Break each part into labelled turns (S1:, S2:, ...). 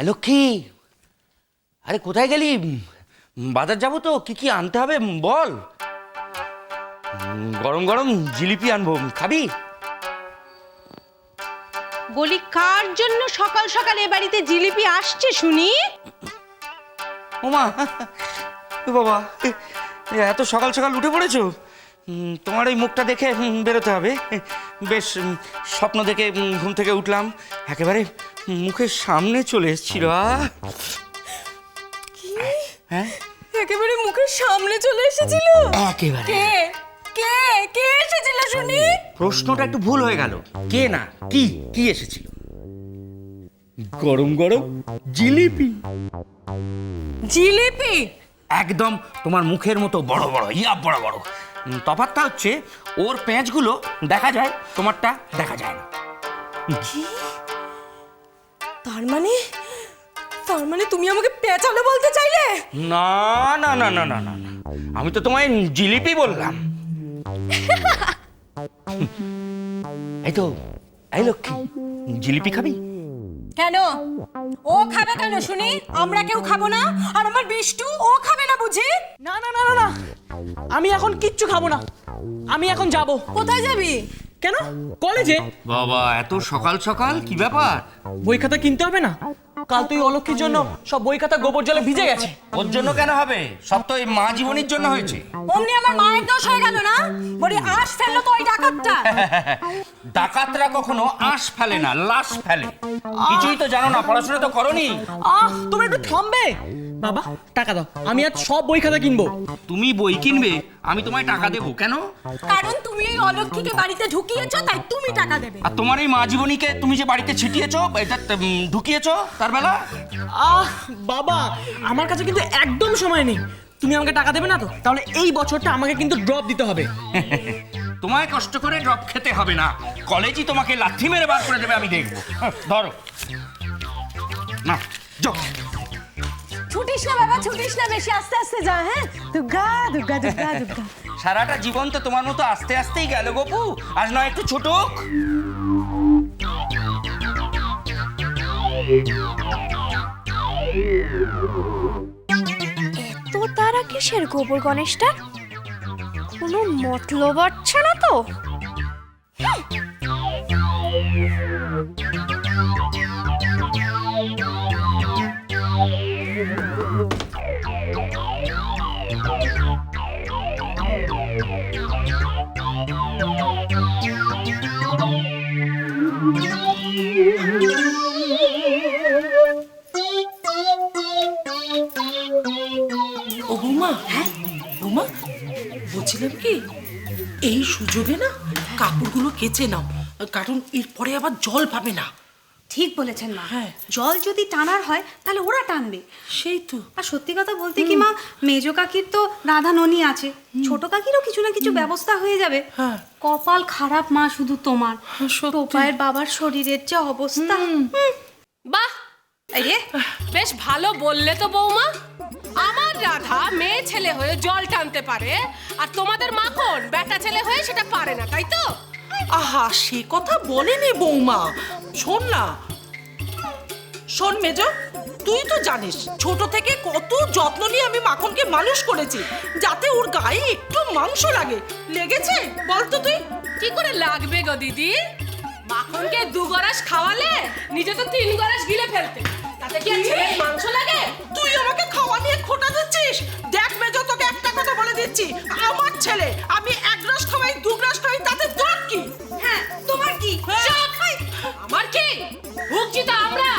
S1: লক্ষ্মী, আরে কোথায় গেলি? বাজার যাবো তো, কি কি আনতে হবে বল। গরম গরম জিলিপি আনবো, খাবি?
S2: বলি কার জন্য সকাল সকাল এ বাড়িতে জিলিপি আসছে শুনি?
S1: ওমা, বাবা, এত সকাল সকাল উঠে পড়েছো? তোমার এই মুখটা দেখে বেরোতে হবে। বেশ স্বপ্ন দেখে ঘুম থেকে উঠলাম, একেবারে মুখের সামনে চলে এসেছিল। হ্যাঁ,
S2: একেবারে মুখের সামনে চলে এসেছিল?
S1: একেবারে।
S2: কে কে কে এসেছিল শুনি?
S1: প্রশ্নটা একটু ভুল হয়ে গেল। কে না, কি কি এসেছিল? গরম গরম জিলিপি।
S2: জিলিপি?
S1: একদম তোমার মুখের মতো বড় বড়, ইয়া বড় বড়। তফাৎটা হচ্ছে ওর পেঁচগুলো দেখা যায়, তোমারটা দেখা যায় না।
S2: কি? তার মানে তুমি আমাকে পেঁচালো বলতে চাইলে?
S1: না না না না না না না, আমি তো তোমায় জিলিপি বললাম। এই তো, এই লক্ষ্মী, জিলিপি খাবি?
S2: কেন? ও খাবে কেন শুনি? আমরা কেউ খাবো না? আর আমার বিষ্টু, ও খাবে না বুঝি?
S3: না না না না না, আমি এখন কিচ্ছু খাবো না। আমি এখন যাব।
S2: কোথায় যাবি?
S3: কেন? কলেজে।
S1: বাবা, এত সকাল সকাল কি ব্যাপার?
S3: বই খাতা কিনতে হবে না? কাল তুই অলক্ষীর জন্য সব বই খাতা গোবর জলে ভিজে গেছে।
S1: ওর জন্য কেন হবে? সব তো এই মা জীবনীর জন্য হয়েছে।
S2: অমনি আমার মায়ের দোষ হয়ে গেল না? বলি আশ ফেললো তো ওই ডাকাতটা।
S1: ডাকাতরা কখনো আঁশ ফেলে না, লাশ ফেলে। কিছুই তো জানো না, পড়াশোনা তো করনি।
S3: তুমি একটু থামবে? বাবা টাকা দাও, আমি আজ সব বই খাতা কিনবো।
S1: তুমি বই কিনবে, আমি তোমায় টাকা দেবো কেন?
S2: কারণ তুমি এই অলক্ষীকে বাড়িতে ঢুকিয়েছো, তাই তুমি টাকা দেবে।
S1: আর তোমার এই মা জীবনীকে তুমি যে বাড়িতে ছিটিয়েছো, এটা ঢুকিয়েছো তার বেলা।
S3: বাবা, আমার কাছে কিন্তু একদম সময় নেই। তুমি আমাকে টাকা দেবে না তো? তাহলে এই বছরটা আমাকে কিন্তু ড্রপ দিতে হবে।
S1: তোমায় কষ্ট করে ড্রপ খেতে হবে না, কলেজই তোমাকে লাথি মেরে বার করে দেবে, আমি দেখবো। ধরো না, যাও।
S2: ছুটিস না বাবা, ছুটিস না বেশি, আস্তে আস্তে যা। হ্যাঁ, দুর্গা দুর্গা দুর্গা দুর্গা।
S1: সারাটা জীবন তো তোমার মতো আস্তে আস্তেই গেল গপু, আজ নয় একটু ছোট।
S4: এত তারা কিসের গোবর গণেশটা? কোনো মতলব আছে না তো?
S5: ও বৌমা, বৌমা, বলছিলাম কি, এই সুযোগে না কাপড়গুলো কেচে নাও, কারণ এরপরে আবার জল পাবে না।
S6: ঠিক বলেছেন মা।
S5: হ্যাঁ।
S6: জল যদি টানার হয় তাহলে ওরা টানবে।
S5: সেই তো।
S6: আর সত্যি কথা বলতে কি মা, মেজো কাকির তো রাধা ননি আছে, ছোট কাকিরও কিছু না কিছু ব্যবস্থা হয়ে যাবে।
S5: হ্যাঁ।
S6: কপাল খারাপ মা শুধু তোমার।
S5: সত্যি।
S6: টোপায়ের বাবার শরীরের যে অবস্থা।
S2: বাহ,
S6: এই রে,
S2: বেশ ভালো বললে তো বৌমা। আমার রাধা মেয়ে ছেলে হয়ে জল টানতে পারে, আর তোমাদের মাখন বেটা ছেলে হয়ে সেটা পারে না, তাই তো?
S5: আহা, সে কথা বলেনি বৌমা। শোন না, শোন মেজো, তুই তো জানিস ছোট থেকে কত যত্ন নিয়ে আমি মাখনকে মানুষ করেছি, যাতে ওর গায়ে একটু মাংস লেগেছে বলতো তুই?
S2: কি করে লাগবে গো দিদি? মাখনকে 2 গরাশ খাওয়ালে নিজে তো 3 গরাশ গিলে ফেলতে, তাতে কি আর ছেলের মাংস লাগে?
S5: তুই আমাকে খাওয়া নিয়ে খোটা দিচ্ছিস? দেখ মেজো, তোকে একটা কথা বলে দিচ্ছি, আমার ছেলে, আমি 1 গ্রাস খাওয়াই 2 গ্রাস খাওয়াই, তাতে তোর কি?
S6: হ্যাঁ তোমার কি?
S2: চুপ! আমার কি? ভুগছি তো আমরা।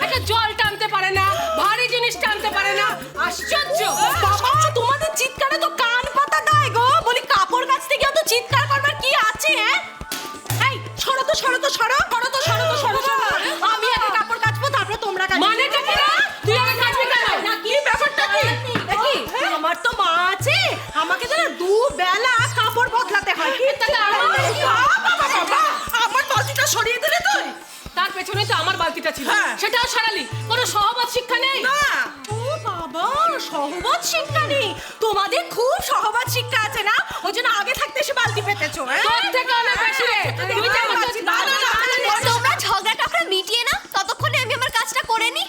S2: একটা জল টানতে পারে না, ভারী জিনিস টানতে পারে না, আশ্চর্য!
S6: বাবা, তোমাদের চিৎকারে তো কান পাতা দেয় গো। বলি কাপড় কাচতে গিয়ে তো চিৎকার করবার কি আছে? এই সরো তো সরো তো সরো, সরো তো সরো তো সরো। আমি আগে কাপড় কাচবো, তারপর তোমরা কাচবে।
S2: মানেটা কি রে? তুই আমাকে কাটবি কেন?
S6: কি ব্যাপারটা কি? দেখি, আমার তো মা আছে, আমাকে তো না 2 বেলা কাপড় বদলাতে হয়। কি
S2: তাহলে আমার কি?
S5: বাবা, বাবা, আমার বালতিটা সরিয়ে দিলে তুই?
S2: তার পেছনে তো আমার বালতিটা ছিল,
S5: হ্যাঁ।
S2: সেটাও সারালি। কোনো সহবত শিক্ষা নেই?
S5: না।
S6: ও বাবা, সহবত শিক্ষা নেই? তোমাদের খুব সহবত শিক্ষা আছে না, ওই জন্য আগে থাকতে এসে বালতি পেতেছো।
S2: তোর থেকে অনেক বেশি রে। তুই তো আমার
S6: না, না, না,
S4: তোমরা ঝগড়া টগড়া মিটিয়ে না, ততক্ষণে আমি আমার কাজটা করে নি।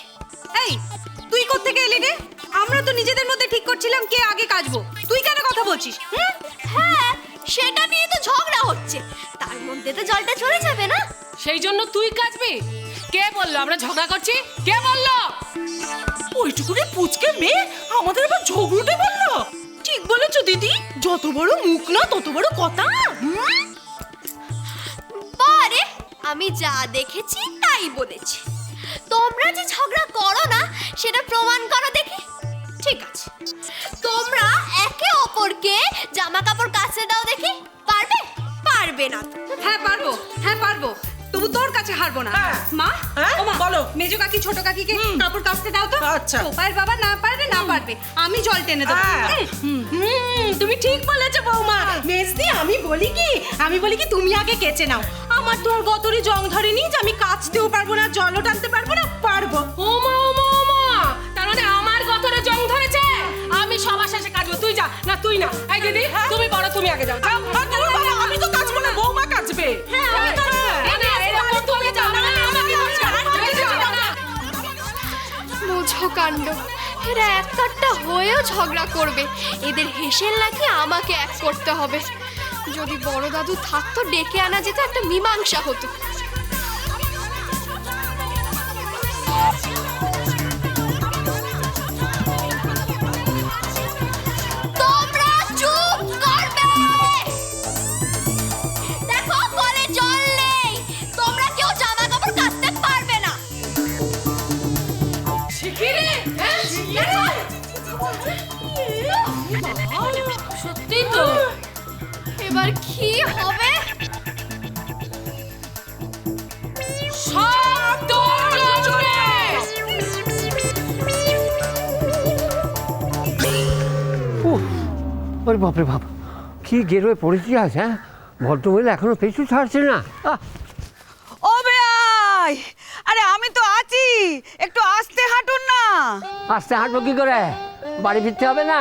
S6: তো নিজেদের মধ্যে ঠিক করছিলাম কে আগে কাচবো। তুই কেন কথা বলছিস?
S4: হ্যাঁ, সেটা নিয়ে তো ঝগড়া হচ্ছে, তার মধ্যে তো জলটা চলে যাবে না।
S2: সেই জন্য তুই কাচবি? কে বললো আমরা ঝগড়া করছি? কে বললো?
S5: ওইটুকুনি পুচকে মেয়ে আমাদের আবার ঝগড়ুটে বললো। ঠিক বলেছো দিদি, যত বড় মুখ না তত বড় কথা।
S4: বারে, আমি যা দেখেছি তাই বলেছি। তোমরা যে ঝগড়া করো না সেটা প্রমাণ করো দেখি। ঠিক আছে, তোমরা একে অপরকে জামা কাপড় কাচতে দাও দেখি। পারবে? পারবে না তো।
S6: হ্যাঁ পারবো, হ্যাঁ পারবো, তবু তোর কাছে হারবো না।
S5: হ্যাঁ।
S6: মা,
S5: হ্যাঁ,
S6: ও মা,
S5: বলো।
S6: মেজো কাকি ছোট কাকিকে কাপড় কাচতে দাও তো।
S5: আচ্ছা।
S6: টোপার বাবা না পারবে না পারবে, আমি জল টেনে দেবো।
S5: হ্যাঁ।
S6: তুমি ঠিক বলেছো বৌমা। মেজদি, আমি বলি কি তুমি আগে কেচে নাও। আমার তো আর গতরে জং ধরেনি যে আমি কাচতেও পারবো না, জলও টানতে পারবো না। পারবো।
S2: ওমা ওমা ওমা, তার মানে আমার গতরে জং ধরেছে। আমি সবার শেষে কাচবো, তুই যা। না তুই না। এই দিদি, তুমি বড়, তুমি আগে যাও। যাও।
S5: আমি তো কাচবো না, বৌমা কাচবে।
S6: হ্যাঁ, আমি কাচবো।
S2: না, এরকম তুমি যাও না, আমাকে বলছো।
S4: বোঝো কাণ্ড, এরা এক কাট্টা হয়েও ঝগড়া করবে। এদের হেসেল নাকি আমাকে এক করতে হবে। যদি বড় দাদু থাকতো ডেকে আনা যেত, একটা মীমাংসা হতো। তোমরা চুপ করবে। দেখো কলে জল নেই, তোমরা কেউ জামা কাপড় কাচতে পারবে না।
S2: শিখিরে, সত্যি তো।
S4: এবার কি হবে?
S2: সব তোর জোরে।
S7: ওরে বাপরে বাপ, কি গেরোয় পড়েছি আজ। হ্যাঁ, ভদ্রমহিলা এখনো পিছু ছাড়ছে না।
S8: ও বেয়াই, আরে আমি তো আছি, একটু আস্তে হাঁটুন না।
S7: আস্তে হাঁটবো কি করে? বাড়ি ফিরতে হবে না?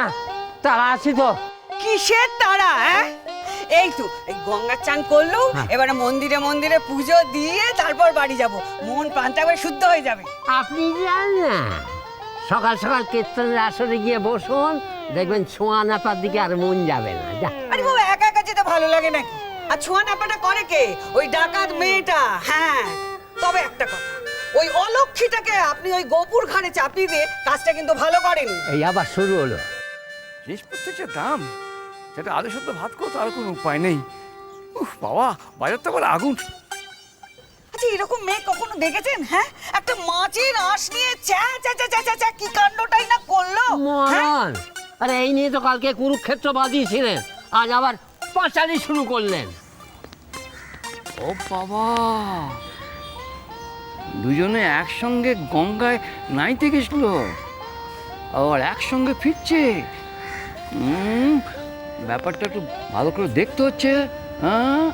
S7: তারা আছি তো।
S8: কিসের তারা? হ্যাঁ, এই তো এই গঙ্গা চান করলো, এবারে মন্দিরে মন্দিরে পুজো দিয়ে তারপর বাড়ি যাব। মন প্রাণটা একবার শুদ্ধ হয়ে যাবে।
S7: আপনি যান না, সকাল সকাল কীর্তনের আসরে গিয়ে বসুন, দেখবেন ছোঁয়া নাপার দিকে আর মন যাবে না। যা।
S8: আরে বাবা, একা একা যেতে ভালো লাগে নাকি? আর ছোঁয়া নাপাটা করে কে? ওই ডাকাত মেয়েটা। হ্যাঁ, তবে একটা কথা, ওই অলক্ষীটাকে আপনি ওই গোপুর ঘাড়ে চাপিয়ে দিয়ে কাজটা কিন্তু ভালো করেন।
S7: এই আবার শুরু হলো।
S9: জিনিসপত্রের যে দাম, সেটা আলু সদ্য ভাত করতে আর কোনো উপায় নেই। উফ বাবা, বাজার তো আবার আগুন।
S8: আচ্ছা, এরকম মেয়ে কখনো দেখেছেন? হ্যাঁ, একটা মাছের আঁশ নিয়ে চা চা চা চা চা চা কি কাণ্ডটাই না করলো। হ্যাঁ?
S7: মহান, আরে এই নিয়ে তো কালকে কুরুক্ষেত্র বাদিয়েছিলেন, আজ আবার পাঁচালি শুরু করলেন।
S9: ও বাবা, দুজনে একসঙ্গে গঙ্গায় নাইতে গেছিল, আবার একসঙ্গে ফিরছে। ব্যাপারটা একটু ভালো করে দেখতে হচ্ছে। হ্যাঁ,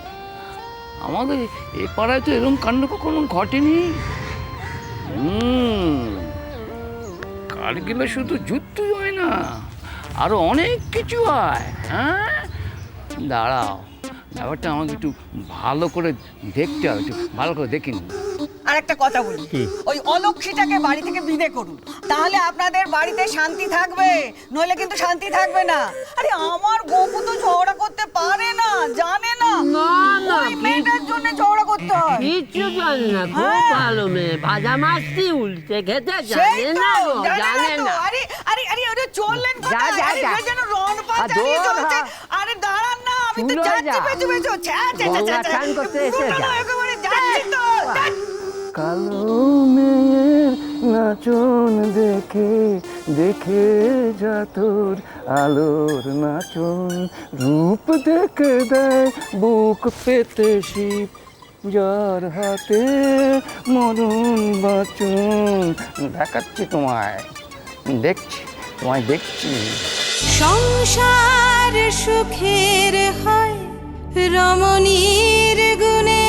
S9: আমাদের এ পাড়ায় তো এরকম কাণ্ড কখনো ঘটেনি। কারগিলে শুধু যুদ্ধ হয় না, আরো অনেক কিছু হয়। হ্যাঁ, দাঁড়াও, ব্যাপারটা আমাকে একটু ভালো করে দেখতে হবে, একটু ভালো করে দেখিনি।
S8: আর একটা কথা বলি, ওই অলক্ষীটাকে বাড়ি থেকে বিদে করুন, তাহলে আপনাদের বাড়িতে শান্তি থাকবে, নইলে কিন্তু শান্তি থাকবে না। আরে আমার গপু তো ঝগড়া করতে পারে না, জানে না।
S7: না, না,
S8: ওই মেয়েটার জন্য ঝগড়া করতে হয়।
S7: কিচ্ছু জানে না, খুব ভালো মেয়ে, ভাজা মাছটি উল্টে খেতে
S8: সেই
S7: জানে
S8: তো,
S7: না গো, জানে
S8: তো।
S7: না।
S8: আরে আরে আরে ওরে চললেন
S7: যা,
S8: কোথায়?
S7: যা,
S8: আরে
S7: যা।
S8: এ যেন রণ পা
S7: আর
S8: চালিয়ে
S7: দৌড়,
S8: চলেছে।
S7: হ্যাঁ।
S8: আরে দাঁড়ান না, আমি তো
S7: চুলো
S8: যাচ্ছি
S7: যা।
S8: পেছু পেছু। ছ্যা ছ্যা ছ্যা
S7: গঙ্গা
S8: ছ্যা।
S7: চান করতে এসে যা।
S8: উঠোনো একেবারে যাচ্ছি তো।
S9: কালো মেয়ের নাচন দেখে দেখে যা তোর আলোর নাচন, রূপ দেখে দেয় বুক পেতে শিব, যার হাতে মরণ বাচন। দেখাচ্ছি তোমায়, দেখছি।
S6: সংসার সুখের হয় রমণীর গুণে,